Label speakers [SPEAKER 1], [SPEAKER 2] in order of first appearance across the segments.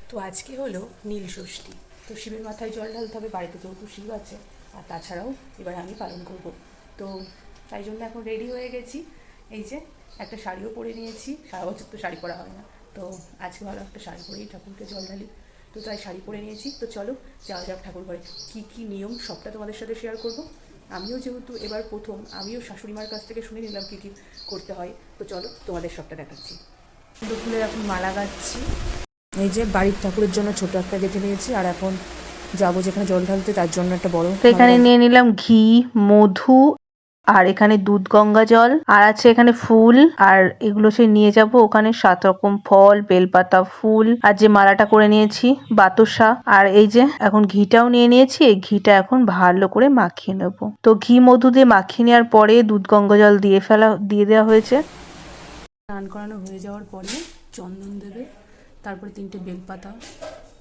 [SPEAKER 1] তো আজকে হলো নীল ষষ্ঠী। তো শিবের মাথায় জল ঢালতে হবে, বাড়িতে যেহেতু শিব আছে, আর তাছাড়াও এবার আমি পালন করব। তো তাই জন্য এখন রেডি হয়ে গেছি। এই যে একটা শাড়িও পরে নিয়েছি, সারা বছর তো শাড়ি পরা হয় না, তো আজকে ভালো একটা শাড়ি পরেই ঠাকুরকে জল ঢালি। তো তাই শাড়ি পরে নিয়েছি। তো চলো যাওয়া যাক ঠাকুর ঘরে। কী কী নিয়ম সবটা তোমাদের সাথে শেয়ার করব। আমিও যেহেতু এবার প্রথম, আমিও শাশুড়িমার কাছ থেকে শুনে নিলাম কী কী করতে হয়। তো চলো তোমাদের সবটা দেখাচ্ছি। ফুলের এখন মালা গাচ্ছি। এই যে বাড়ির ঠাকুরের জন্য ছোট একটা গেঁথে নিয়েছি, আর এখন যাবো যেখানে জল ঢালতে তার জন্য একটা বড়।
[SPEAKER 2] তো এখানে নিয়ে নিলাম ঘি, মধু, আর এখানে দুধ গঙ্গা জল, আর আছে এখানে ফুল, আর এগুলো সে নিয়ে যাব ওখানে 7 রকম ফল, বেলপাতা, ফুল, আর যে মালাটা করে নিয়েছি বাতাসা, আর এই যে এখন ঘিটাও নিয়ে নিয়েছি। এই ঘিটা এখন ভালো করে মাখিয়ে নেব। তো ঘি মধু দিয়ে মাখিয়ে নেওয়ার পরে দুধ গঙ্গা জল দিয়ে দেওয়া হয়েছে।
[SPEAKER 1] স্নান করানো হয়ে যাওয়ার পরে চন্দন দেবে, তারপরে 3টে বেলপাতা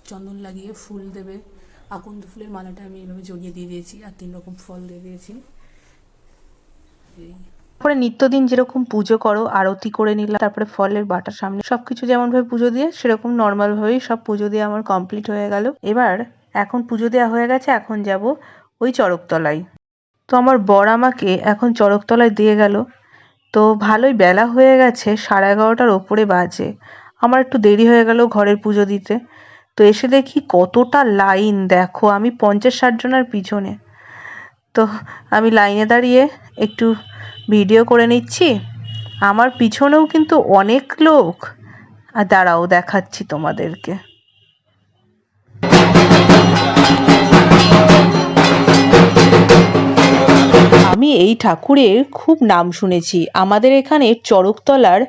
[SPEAKER 1] চন্দন লাগিয়ে ফুল দেবে। আকন্দ ফুলের মালাটা আমি এইভাবে জড়িয়ে দিয়ে দিয়েছি, আর 3 রকম ফল দিয়ে দিয়েছি।
[SPEAKER 2] তারপরে নিত্যদিন যেরকম পুজো করো আরতি করে নিলাম, তারপরে ফলের বাটার সামনে সবকিছু যেমন ভাবে পুজো দিয়ে সেরকম নর্মাল ভাবেই সব পুজো দিয়ে আমার কমপ্লিট হয়ে গেল। এবার এখন পুজো দেওয়া হয়ে গেছে, এখন যাব ওই চড়কতলায়। তো আমার বর আমাকে এখন চড়কতলায় দিয়ে গেল। তো ভালোই বেলা হয়ে গেছে, 11:30টার ওপরে বাজে। আমার একটু দেরি হয়ে গেল ঘরের পুজো দিতে। তো এসে দেখি কতটা লাইন, দেখো আমি 50-60 জনের পিছনে। তো আমি লাইনে দাঁড়িয়ে একটু ভিডিও করে নিচ্ছি। আমার পিছনেও কিন্তু অনেক লোক। আর দাঁড়াও দেখাচ্ছি তোমাদেরকে। আমি এই ঠাকুরের খুব নাম শুনেছি। আমাদের এখানে চড়কতলার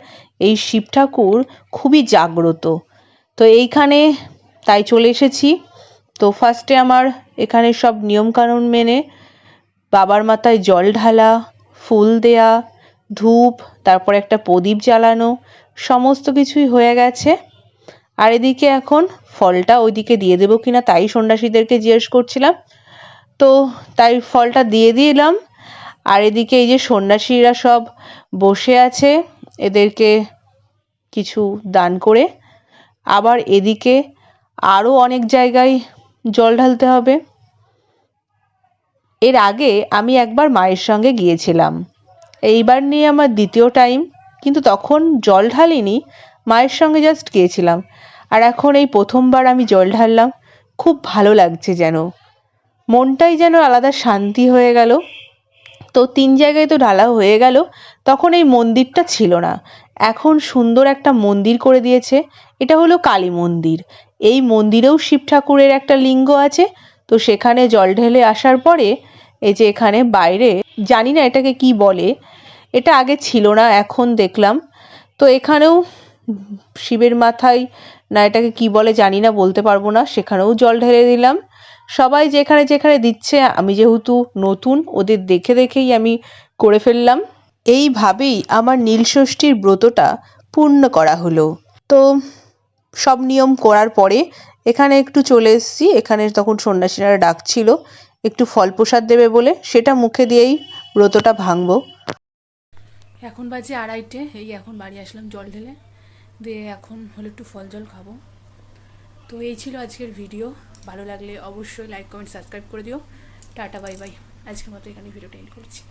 [SPEAKER 2] এই শিব ঠাকুর খুবই জাগ্রত। তো এইখানে তাই চলে এসেছি। তো ফার্স্টে আমার এখানে সব নিয়মকানুন মেনে বাবার মাথায় জল ঢালা, ফুল দেয়া, ধূপ, তারপর একটা প্রদীপ জ্বালানো, সমস্ত কিছুই হয়ে গেছে। আর এদিকে এখন ফলটা ওইদিকে দিয়ে দেবো কিনা তাই সন্ন্যাসীদেরকে জিজ্ঞেস করছিলাম। তো তাই ফলটা দিয়ে দিলাম। আর এদিকে এই যে সন্ন্যাসীরা সব বসে আছে, এদেরকে কিছু দান করে আবার এদিকে আরও অনেক জায়গায় জল ঢালতে হবে। এর আগে আমি একবার মায়ের সঙ্গে গিয়েছিলাম, এইবার নিয়ে আমার দ্বিতীয় টাইম, কিন্তু তখন জল ঢালিনি, মায়ের সঙ্গে জাস্ট গিয়েছিলাম। আর এখন এই প্রথমবার আমি জল ঢাললাম। খুব ভালো লাগছে, যেন মনটাই যেন আলাদা শান্তি হয়ে গেল। তো 3 জায়গায় তো ঢালা হয়ে গেল, তখন এই মন্দিরটা ছিল না, এখন সুন্দর একটা মন্দির করে দিয়েছে। এটা হলো কালী মন্দির। এই মন্দিরেও শিব ঠাকুরের একটা লিঙ্গ আছে। তো সেখানে জল ঢেলে আসার পরে এই যে এখানে বাইরে, জানি না এটাকে কি বলে, এটা আগে ছিল না এখন দেখলাম। তো এখানেও শিবের মাথায়, না এটাকে কি বলে জানি না, বলতে পারবো না, সেখানেও জল ঢেলে দিলাম। সবাই যেখানে যেখানে দিচ্ছে, আমি যেহেতু নতুন ওদের দেখে দেখেই আমি করে ফেললাম। এইভাবেই আমার নীলষষ্ঠীর ব্রতটা পূর্ণ করা হলো। তো সব নিয়ম করার পরে এখানে একটু চলে এসেছি। এখানে তখন সন্ন্যাসীরা ডাকছিল একটু ফল প্রসাদ দেবে বলে, সেটা মুখে দিয়েই ব্রতটা ভাঙবো।
[SPEAKER 1] এখন বাজে 2:30, এই এখন বাড়ি আসলাম জল ঢেলে দিয়ে, এখন হলো একটু ফল জল খাবো। তো এই ছিল আজকের ভিডিও। ভালো লাগলে অবশ্যই লাইক কমেন্ট সাবস্ক্রাইব করে দিও। Tata bye bye. আজকের মতো এখানে ভিডিওটা এন্ড করছি।